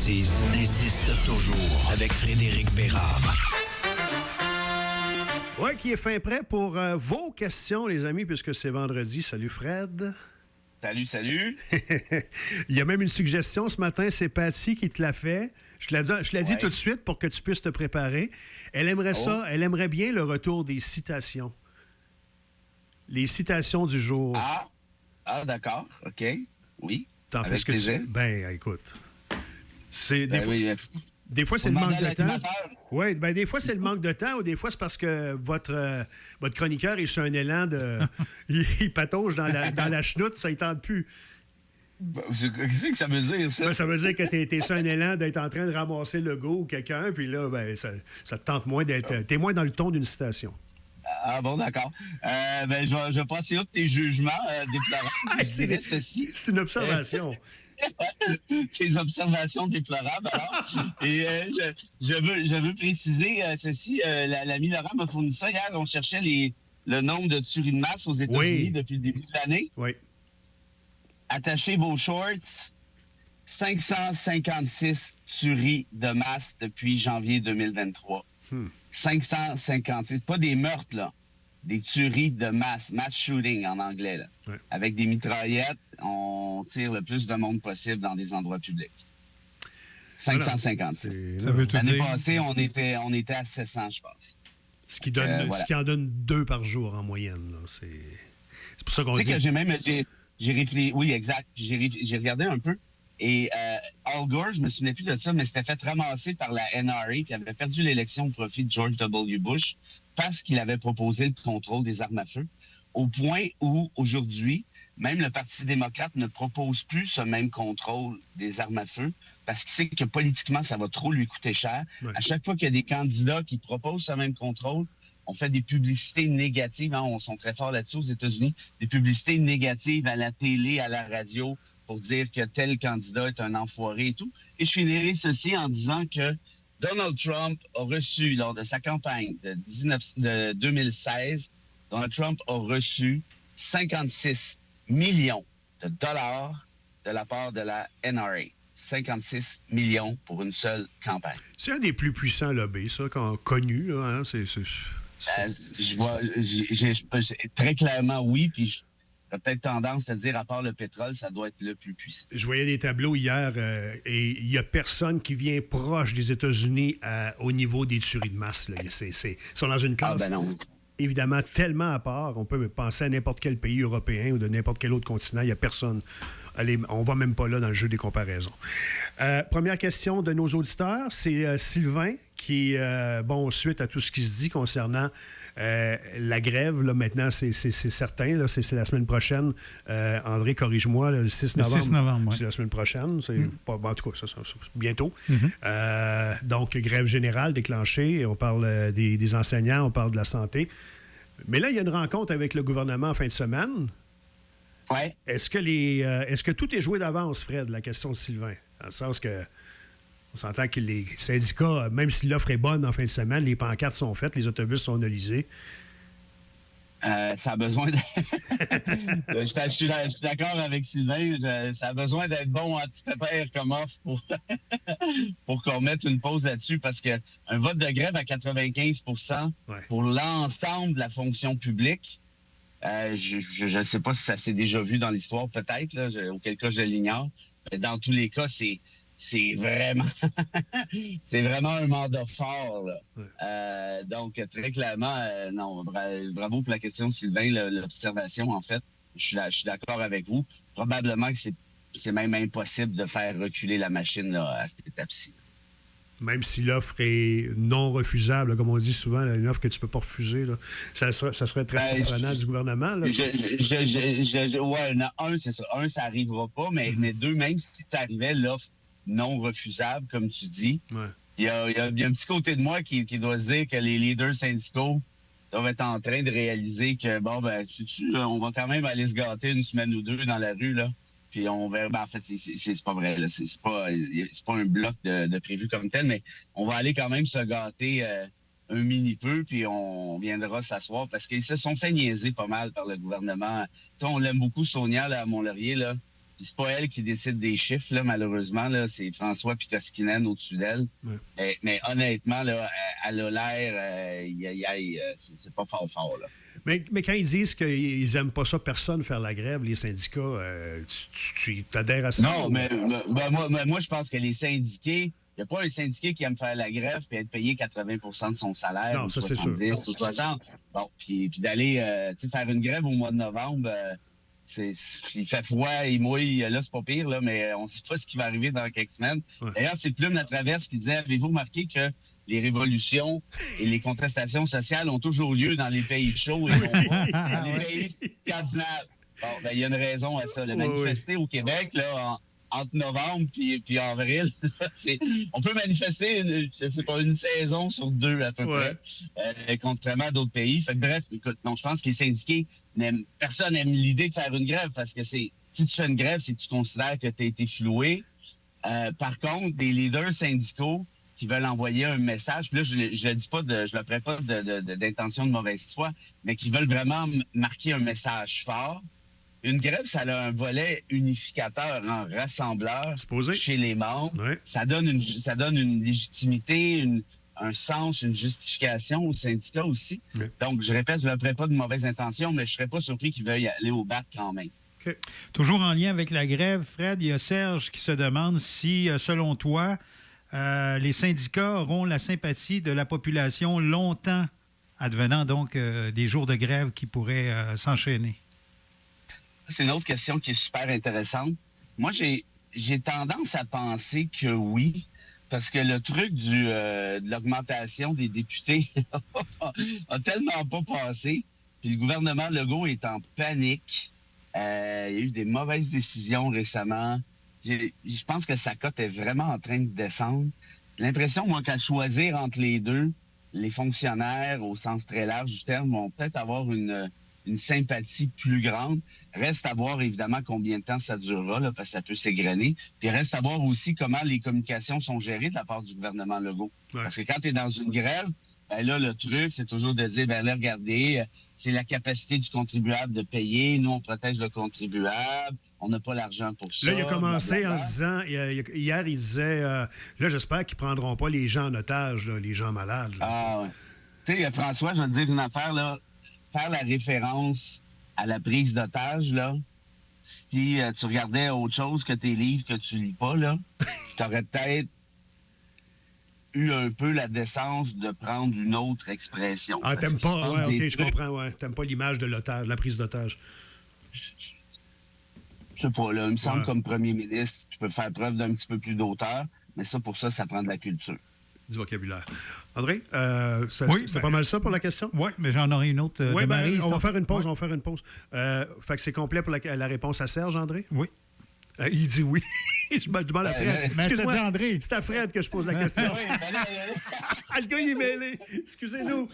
précise, insiste toujours avec Frédéric Bérard. Oui, qui est fin prêt pour vos questions, les amis, puisque c'est vendredi. Salut Fred. Salut. Il y a même une suggestion ce matin, c'est Patty qui te l'a fait. Je te l'ai dit tout de suite pour que tu puisses te préparer. Elle aimerait ça, elle aimerait bien le retour des citations. Les citations du jour. Ah d'accord, OK, oui. T'en fais ce que tu... Ben, écoute. C'est des fois, c'est le manque de temps. Oui, ben des fois, c'est le manque de temps ou des fois, c'est parce que votre chroniqueur est sur un élan de... il patauge dans la chenoute, ça ne tente plus. Qu'est-ce que ça veut dire, ça? Ben, ça veut dire que tu es sur un élan d'être en train de ramasser le go ou quelqu'un, puis là, ben, ça te tente moins d'être... T'es moins dans le ton d'une citation. Ah bon, d'accord. Je vais passer outre tes jugements déplorables. C'est une observation. Tes observations déplorables, alors. Et je veux préciser ceci. L'ami Laurent m'a fourni ça hier. On cherchait le nombre de tueries de masse aux États-Unis depuis le début de l'année. Oui. Attachez vos shorts. 556 tueries de masse depuis janvier 2023. 556. Pas des meurtres, là. Des tueries de masse. Mass shooting en anglais, là. Ouais. Avec des mitraillettes, on tire le plus de monde possible dans des endroits publics. 556. Ça veut tout L'année dire. passée, on était à 700, je pense. Ce qui en donne 2 par jour en moyenne. Là. C'est pour ça qu'on dit... Tu sais que j'ai réfléchi... Oui, exact. J'ai regardé un peu. Et Al Gore, je me souvenais plus de ça, mais s'était fait ramasser par la NRA, puis avait perdu l'élection au profit de George W. Bush parce qu'il avait proposé le contrôle des armes à feu, au point où, aujourd'hui, même le Parti démocrate ne propose plus ce même contrôle des armes à feu parce qu'il sait que politiquement, ça va trop lui coûter cher. Ouais. À chaque fois qu'il y a des candidats qui proposent ce même contrôle, on fait des publicités négatives, hein, on sont très forts là-dessus aux États-Unis, des publicités négatives à la télé, à la radio, pour dire que tel candidat est un enfoiré et tout. Et je finirai ceci en disant que Donald Trump a reçu, lors de sa campagne de 2016, Donald Trump a reçu 56 millions de dollars de la part de la NRA. 56 millions pour une seule campagne. C'est un des plus puissants lobbies, ça, qu'on a connu. Là, hein? Très clairement, oui, puis j'aurais peut-être tendance à dire, à part le pétrole, ça doit être le plus puissant. Je voyais des tableaux hier et il n'y a personne qui vient proche des États-Unis au niveau des tueries de masse. Là. Ils sont dans une classe évidemment tellement à part. On peut penser à n'importe quel pays européen ou de n'importe quel autre continent. Il n'y a personne. Allez, on ne va même pas là dans le jeu des comparaisons. Première question de nos auditeurs, c'est Sylvain qui, suite à tout ce qui se dit concernant la grève, là, maintenant, c'est certain, là, c'est la semaine prochaine. André, corrige-moi, le 6 novembre. Le 6 novembre, oui. C'est la semaine prochaine. C'est en tout cas, ça, bientôt. Donc, grève générale déclenchée. On parle des enseignants, on parle de la santé. Mais là, il y a une rencontre avec le gouvernement en fin de semaine. Ouais. Est-ce que tout est joué d'avance, Fred, la question de Sylvain? Dans le sens que on s'entend que les syndicats, même si l'offre est bonne en fin de semaine, les pancartes sont faites, les autobus sont nolisés. Ça a besoin de... je suis d'accord avec Sylvain. Ça a besoin d'être bon anti-pépère comme offre pour qu'on mette une pause là-dessus parce qu'un vote de grève à 95 pour l'ensemble de la fonction publique, je ne sais pas si ça s'est déjà vu dans l'histoire, peut-être, là, auquel cas je l'ignore. Mais dans tous les cas, c'est vraiment c'est vraiment un mandat fort. Là. Ouais. Donc, très clairement, non, bravo pour la question, Sylvain, l'observation, en fait. Je suis d'accord avec vous. Probablement que c'est même impossible de faire reculer la machine là, à cette étape-ci. Même si l'offre est non refusable, là, comme on dit souvent, là, une offre que tu ne peux pas refuser, là, ça serait très surprenant du gouvernement. Là, c'est ça. Un, ça n'arrivera pas, mais deux, même si ça arrivait, l'offre non refusable, comme tu dis, il y a un petit côté de moi qui doit se dire que les leaders syndicaux doivent être en train de réaliser que, on va quand même aller se gâter une semaine ou deux dans la rue, là. Puis on verra. En fait, c'est pas vrai. Là. C'est pas un bloc de prévu comme tel, mais on va aller quand même se gâter un mini peu, puis on viendra s'asseoir parce qu'ils se sont fait niaiser pas mal par le gouvernement. Tu sais, on l'aime beaucoup, Sonia, là, à Mont-Laurier, là. Puis c'est pas elle qui décide des chiffres, là, malheureusement. Là, c'est François Koskinen au-dessus d'elle. Ouais. Mais honnêtement, là, elle a l'air... c'est pas fort, là. Mais quand ils disent qu'ils n'aiment pas ça, personne faire la grève, les syndicats, tu adhères à ça? Non, mais moi, je pense que les syndiqués... Il n'y a pas un syndiqué qui aime faire la grève et être payé 80 de son salaire. Non, ça, c'est sûr. Ou 60. Bon, puis d'aller faire une grève au mois de novembre, il fait froid, il mouille. Là, c'est pas pire, là, mais on ne sait pas ce qui va arriver dans quelques semaines. Ouais. D'ailleurs, c'est Plume la Traverse qui disait, avez-vous remarqué que les révolutions et les contestations sociales ont toujours lieu dans les pays chauds et non pas dans les pays scandinaves? Bon, ben, il y a une raison à ça. Le manifester au Québec, là, entre novembre puis avril, on peut manifester, une saison sur 2 à peu près, contrairement à d'autres pays. Fait que, bref, écoute, non, je pense que les syndiqués, personne n'aime l'idée de faire une grève parce que si tu fais une grève, c'est que tu considères que tu as été floué. Par contre, des leaders syndicaux qui veulent envoyer un message, puis là, je ne le ferai pas d'intention de mauvaise foi, mais qui veulent vraiment marquer un message fort. Une grève, ça a un volet unificateur, rassembleur chez les membres. Ouais. Ça donne une légitimité, un sens, une justification aux syndicats aussi. Ouais. Donc, je répète, je ne le ferai pas de mauvaise intention, mais je ne serais pas surpris qu'ils veuillent aller au bat quand même. Okay. Toujours en lien avec la grève, Fred, il y a Serge qui se demande si, selon toi, les syndicats auront la sympathie de la population longtemps, advenant donc des jours de grève qui pourraient s'enchaîner. C'est une autre question qui est super intéressante. Moi, j'ai tendance à penser que oui, parce que le truc de l'augmentation des députés a tellement pas passé, puis le gouvernement Legault est en panique. Il y a eu des mauvaises décisions récemment. Je pense que sa cote est vraiment en train de descendre. J'ai l'impression, moi, qu'à choisir entre les deux, les fonctionnaires, au sens très large du terme, vont peut-être avoir une sympathie plus grande. Reste à voir, évidemment, combien de temps ça durera, là, parce que ça peut s'égrener. Puis reste à voir aussi comment les communications sont gérées de la part du gouvernement Legault. Ouais. Parce que quand tu es dans une grève, ben là, le truc, c'est toujours de dire, ben là, regardez, c'est la capacité du contribuable de payer. Nous, on protège le contribuable. On n'a pas l'argent pour ça. Là, il a commencé en disant, hier, il disait, là, j'espère qu'ils ne prendront pas les gens en otage, là, les gens malades. Là, ouais. Tu sais, François, je vais te dire une affaire, là. Faire la référence à la prise d'otage, là, si tu regardais autre chose que tes livres que tu lis pas, là, tu aurais peut-être eu un peu la décence de prendre une autre expression. Ah, t'aimes pas? Ouais, OK, je comprends, ouais. T'aimes pas l'image de l'otage, la prise d'otage. Je sais pas, là, il me semble comme premier ministre, tu peux faire preuve d'un petit peu plus d'auteur, mais pour ça, ça prend de la culture. Du vocabulaire. André, c'est pas mal ça pour la question? Oui, mais j'en aurai une autre. Oui, on va faire une pause. Fait que c'est complet pour la réponse à Serge, André? Oui. Il dit oui. Je me demande à Fred. Excuse-moi, André. C'est à Fred que je pose la question. Le gars, il est mêlé. Excusez-nous.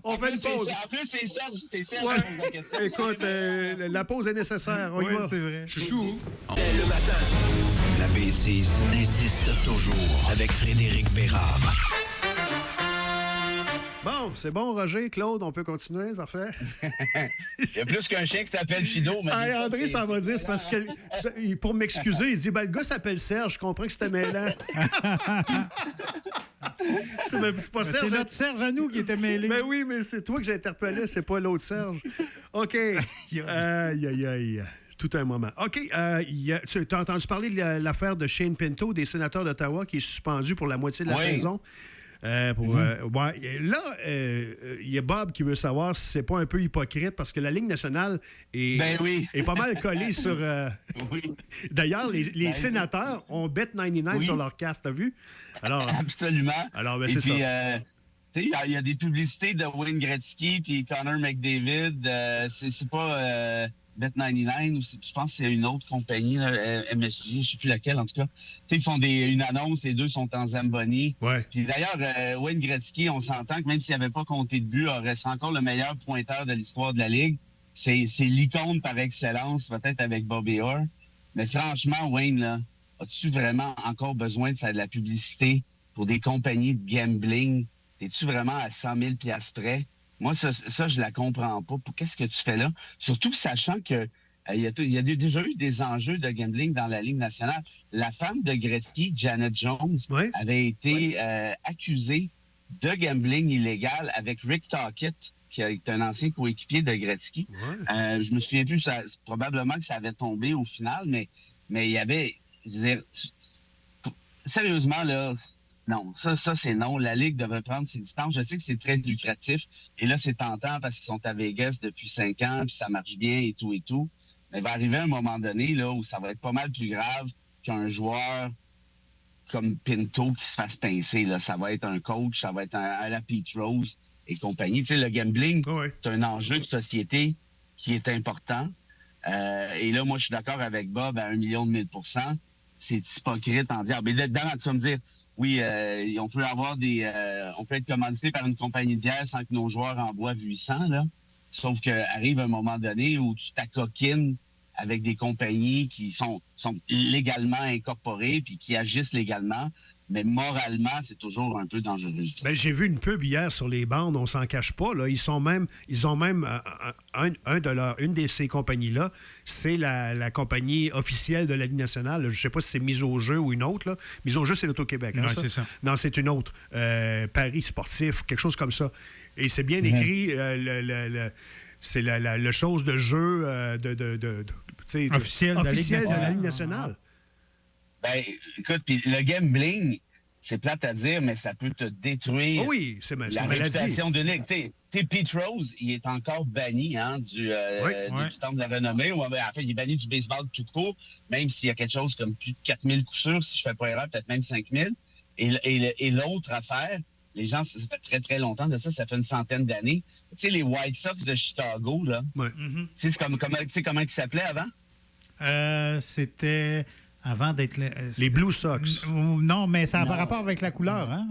On fait une pause. En plus, c'est Serge qui pose la question. Écoute, la pause est nécessaire. On y va. C'est vrai. Chouchou. Le matin. La bêtise insiste toujours avec Frédéric Bérard. Bon, c'est bon, Roger, Claude, on peut continuer, parfait. Il y a plus qu'un chien qui s'appelle Fido. André, ça va dire, c'est parce que, pour m'excuser, il dit, le gars s'appelle Serge, je comprends que c'était mêlant. c'est pas Serge. C'est notre Serge à nous qui était mêlé. Mais oui, mais c'est toi que j'ai interpellé, c'est pas l'autre Serge. OK. Aïe. Tout un moment. OK. Tu as entendu parler de l'affaire de Shane Pinto, des sénateurs d'Ottawa, qui est suspendu pour la moitié de la saison. Là, il y a Bob qui veut savoir si c'est pas un peu hypocrite parce que la Ligue nationale est pas mal collée sur... D'ailleurs, les sénateurs ont Bet99 sur leur cast, t'as vu? Alors, absolument. Alors, c'est ça. Il y a des publicités de Wayne Gretzky puis Connor McDavid. C'est pas... Bet99, ou je pense que c'est une autre compagnie, MSG, je ne sais plus laquelle en tout cas. Ils font une annonce, les deux sont en Zamboni. Ouais. Puis d'ailleurs, Wayne Gretzky, on s'entend que même s'il n'avait pas compté de but, reste encore le meilleur pointeur de l'histoire de la Ligue. C'est l'icône par excellence, peut-être avec Bobby Orr. Mais franchement, Wayne, là, as-tu vraiment encore besoin de faire de la publicité pour des compagnies de gambling? Es-tu vraiment à 100 000 $ près? Moi, ça, je la comprends pas. Qu'est-ce que tu fais là? Surtout sachant que Il y a déjà eu des enjeux de gambling dans la Ligue nationale. La femme de Gretzky, Janet Jones, avait été accusée de gambling illégal avec Rick Tocchet, qui est un ancien coéquipier de Gretzky. Je me souviens plus, probablement que ça avait tombé au final, mais il y avait... Je veux dire, sérieusement, là, non, ça c'est non. La Ligue devrait prendre ses distances. Je sais que c'est très lucratif. Et là, c'est tentant parce qu'ils sont à Vegas depuis 5 ans, puis ça marche bien et tout et tout. Mais il va arriver un moment donné là où ça va être pas mal plus grave qu'un joueur comme Pinto qui se fasse pincer. Là. Ça va être un coach, ça va être à la Pete Rose et compagnie. Tu sais, le gambling, c'est un enjeu de société qui est important. Et là, moi, je suis d'accord avec Bob à 1 million de 1000%. C'est hypocrite en disant... Mais là-dedans, tu vas me dire, oui, on peut avoir on peut être commandité par une compagnie de bière sans que nos joueurs en boivent 800, là. Sauf qu'arrive un moment donné où tu t'acoquines avec des compagnies qui sont légalement incorporées puis qui agissent légalement. Mais moralement, c'est toujours un peu dangereux. Ben, j'ai vu une pub hier sur les bandes, on s'en cache pas. Là. Ils ont même une de ces compagnies-là, c'est la compagnie officielle de la Ligue nationale. Je ne sais pas si c'est Mise au jeu ou une autre. Là. Mise au jeu, c'est l'Auto-Québec. Non, c'est ça. Non, c'est une autre. Paris sportif, quelque chose comme ça. Et c'est bien écrit, c'est le chose de jeu officiel de la Ligue nationale. Ben, écoute, puis le gambling, c'est plate à dire, mais ça peut te détruire la réputation de ligue. Tu sais, Pete Rose, il est encore banni du temple de la renommée. En fait, il est banni du baseball tout court, même s'il y a quelque chose comme plus de 4000 coups sûrs, si je ne fais pas erreur, peut-être même 5000. Et l'autre affaire, les gens, ça fait très, très longtemps de ça, ça fait une centaine d'années. Tu sais, les White Sox de Chicago, là, tu sais, comment ils s'appelaient avant? C'était... Avant d'être... Les Blue Sox. Non, mais ça a par rapport avec la couleur. Hein?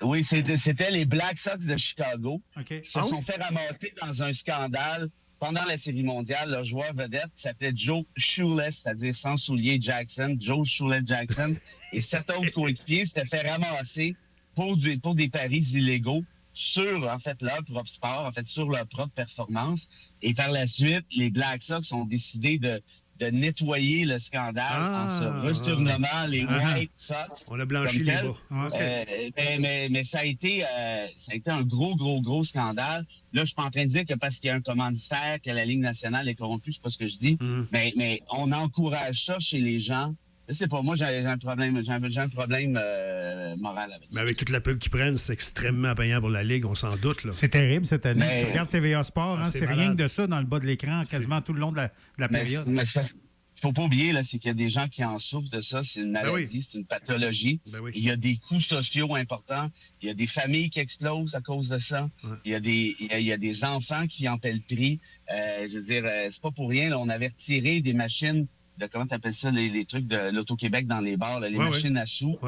Oui, c'était les Black Sox de Chicago. Ils se sont fait ramasser dans un scandale pendant la Série mondiale. Leur joueur vedette s'appelait Joe Shoeless, c'est-à-dire sans souliers Jackson, Joe Shoeless Jackson. Et 7 autres coéquipiers s'étaient fait ramasser pour des paris illégaux sur, en fait, leur propre sport, en fait, sur leur propre performance. Et par la suite, les Black Sox ont décidé de nettoyer le scandale en se retournant les White Sox. On a blanchi les bas. Mais ça a été un gros scandale. Là, je suis pas en train de dire que parce qu'il y a un commanditaire, que la Ligue nationale est corrompue, c'est pas ce que je dis. Mais on encourage ça chez les gens. Je sais pas, moi, j'ai un problème moral avec ça. Mais avec toute la pub qu'ils prennent, c'est extrêmement payant pour la Ligue, on s'en doute. Là. C'est terrible cette année. Regarde TVA Sport, c'est rien que de ça dans le bas de l'écran, quasiment tout le long de la période. Mais il ne faut pas oublier, là, c'est qu'il y a des gens qui en souffrent de ça. C'est une maladie, c'est une pathologie. Il y a des coûts sociaux importants. Il y a des familles qui explosent à cause de ça. Il y a des enfants qui en paient le prix. Je veux dire, c'est pas pour rien. Là, on avait retiré des machines comment tu appelles ça, les trucs de l'Auto-Québec dans les bars, là, les machines à sous.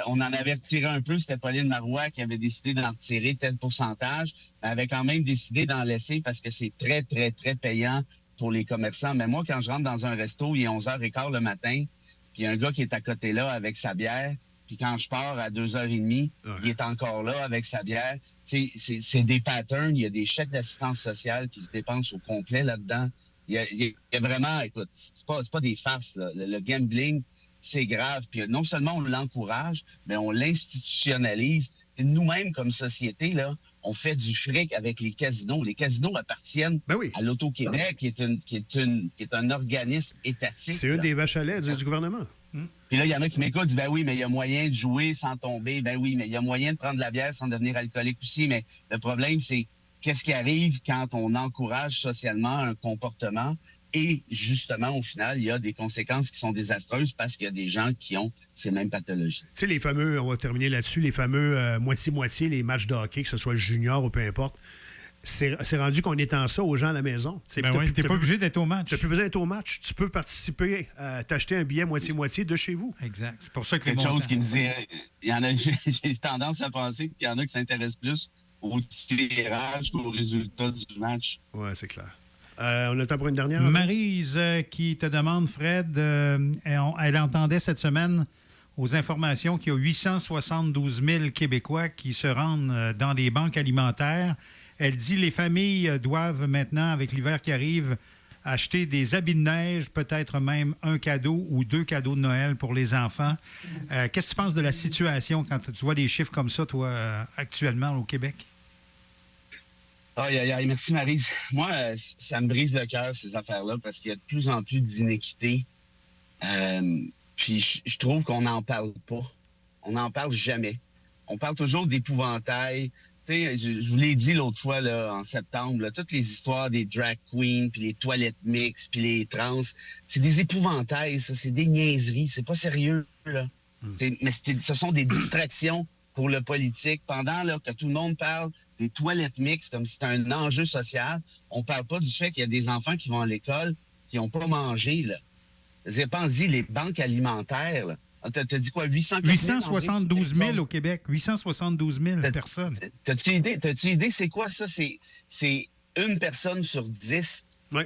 On en avait retiré un peu. C'était Pauline Marois qui avait décidé d'en retirer tel pourcentage. Elle avait quand même décidé d'en laisser parce que c'est très, très, très payant pour les commerçants. Mais moi, quand je rentre dans un resto, il est 11h15 le matin, puis il y a un gars qui est à côté là avec sa bière, puis quand je pars à 2h30, il est encore là avec sa bière. C'est des patterns. Il y a des chèques d'assistance sociale qui se dépensent au complet là-dedans. Il y a vraiment, écoute, c'est pas des farces, là. Le gambling, c'est grave. Puis non seulement on l'encourage, mais on l'institutionnalise. Et nous-mêmes, comme société, là, on fait du fric avec les casinos. Les casinos appartiennent à l'Auto-Québec, qui est un organisme étatique. C'est une des vaches à lait du gouvernement. Puis là, il y en a qui m'écoutent, disent, ben oui, mais il y a moyen de jouer sans tomber. Ben oui, mais il y a moyen de prendre de la bière sans devenir alcoolique aussi. Mais le problème, c'est qu'est-ce qui arrive quand on encourage socialement un comportement et justement, au final, il y a des conséquences qui sont désastreuses parce qu'il y a des gens qui ont ces mêmes pathologies. Tu sais, les fameux, on va terminer là-dessus, les fameux moitié-moitié, les matchs de hockey, que ce soit junior ou peu importe, c'est rendu qu'on étend ça aux gens à la maison. Tu n'es pas obligé d'être au match. Tu n'as plus besoin d'être au match. Tu peux participer, t'acheter un billet moitié-moitié de chez vous. Exact. C'est pour ça que quelque chose qui me dit, il y en a, j'ai tendance à penser qu'il y en a qui s'intéressent plus au tirage qu'au résultat du match. Oui, c'est clair. On a le temps pour une dernière? Maryse qui te demande, Fred, elle entendait cette semaine aux informations qu'il y a 872 000 Québécois qui se rendent dans des banques alimentaires. Elle dit les familles doivent maintenant, avec l'hiver qui arrive, acheter des habits de neige, peut-être même un cadeau ou 2 cadeaux de Noël pour les enfants. Qu'est-ce que tu penses de la situation quand tu vois des chiffres comme ça, toi, actuellement au Québec? Aïe, aïe, aïe, merci Marie. Moi, ça me brise le cœur, ces affaires-là, parce qu'il y a de plus en plus d'inéquité. Puis je trouve qu'on n'en parle pas. On n'en parle jamais. On parle toujours d'épouvantail. Tu sais, je vous l'ai dit l'autre fois, là, en septembre, là, toutes les histoires des drag queens, puis les toilettes mixtes, puis les trans, c'est des épouvantails, ça, c'est des niaiseries, c'est pas sérieux, là. Ce sont des distractions pour le politique. Pendant là, que tout le monde parle des toilettes mixtes comme si c'était un enjeu social, on parle pas du fait qu'il y a des enfants qui vont à l'école qui n'ont pas mangé, là. Pense-y, les banques alimentaires, là. T'as dit quoi, 872 000 au Québec. 872 000 personnes. T'as-tu idée, c'est quoi ça? C'est une personne sur 10. Oui.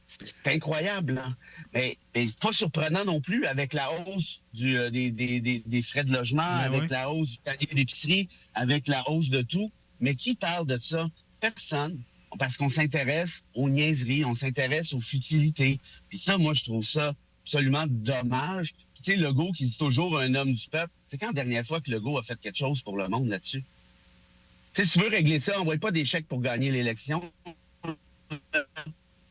C'est incroyable, hein? Mais pas surprenant non plus avec la hausse des frais de logement, avec la hausse du panier d'épicerie, avec la hausse de tout. Mais qui parle de ça? Personne. Parce qu'on s'intéresse aux niaiseries, on s'intéresse aux futilités. Puis ça, moi, je trouve ça absolument dommage. Tu sais, Legault qui dit toujours un homme du peuple, c'est quand la dernière fois que Legault a fait quelque chose pour le monde là-dessus? Tu sais, si tu veux régler ça, envoie pas des chèques pour gagner l'élection.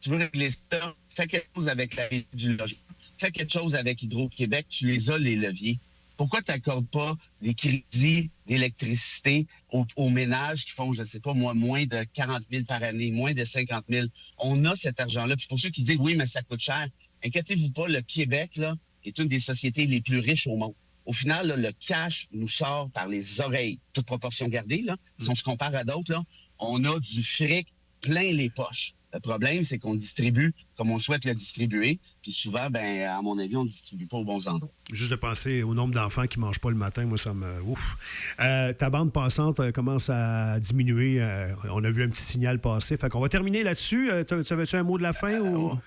Tu veux régler ça, fais quelque chose avec la régie du logement. Fais quelque chose avec Hydro-Québec, tu les as, les leviers. Pourquoi tu n'accordes pas des crédits d'électricité aux ménages qui font, je ne sais pas moi, moins de 40 000 par année, moins de 50 000? On a cet argent-là. Puis pour ceux qui disent, oui, mais ça coûte cher, inquiétez-vous pas, le Québec, là, est une des sociétés les plus riches au monde. Au final, là, le cash nous sort par les oreilles, toute proportion gardée. Là. Si on se compare à d'autres, là, on a du fric plein les poches. Le problème, c'est qu'on distribue comme on souhaite le distribuer. Puis souvent, à mon avis, on ne distribue pas aux bons endroits. Juste de penser au nombre d'enfants qui ne mangent pas le matin, moi, ça me... Ouf! Ta bande passante commence à diminuer. On a vu un petit signal passer. Fait qu'on va terminer là-dessus. Avais-tu un mot de la fin? Ou...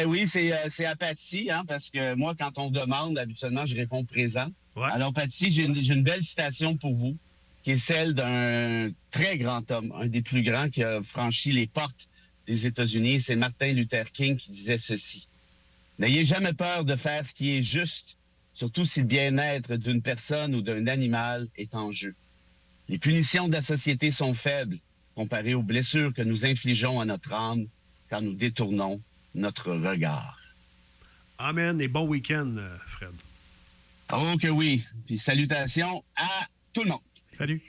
Oui, c'est à Patsy, hein, parce que moi, quand on demande, habituellement, je réponds présent. Ouais. Alors, Patsy, j'ai une belle citation pour vous, qui est celle d'un très grand homme, un des plus grands qui a franchi les portes des États-Unis. C'est Martin Luther King qui disait ceci. « N'ayez jamais peur de faire ce qui est juste, surtout si le bien-être d'une personne ou d'un animal est en jeu. Les punitions de la société sont faibles comparées aux blessures que nous infligeons à notre âme quand nous détournons notre regard. » Amen et bon week-end, Fred. Oh que oui. Puis salutations à tout le monde. Salut.